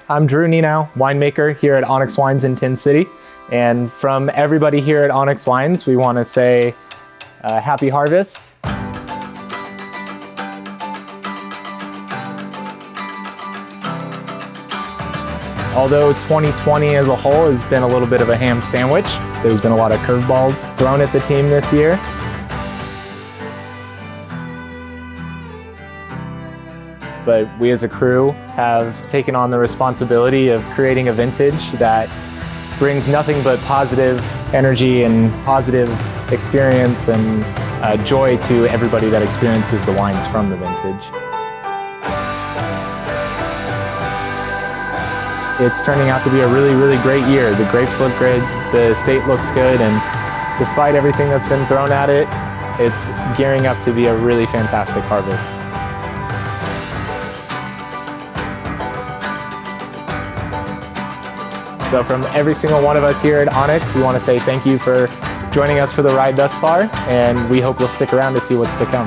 I'm Drew Nenow, winemaker here at ONX Wines in Tin City. And from everybody here at ONX Wines, we want to say happy harvest. Although 2020 as a whole has been a little bit of a ham sandwich, there's been a lot of curveballs thrown at the team this year. But we as a crew have taken on the responsibility of creating a vintage that brings nothing but positive energy and positive experience and joy to everybody that experiences the wines from the vintage. It's turning out to be a really, really great year. The grapes look great, the estate looks good, and despite everything that's been thrown at it, it's gearing up to be a really fantastic harvest. So from every single one of us here at ONX, we want to say thank you for joining us for the ride thus far, and we hope you'll stick around to see what's to come.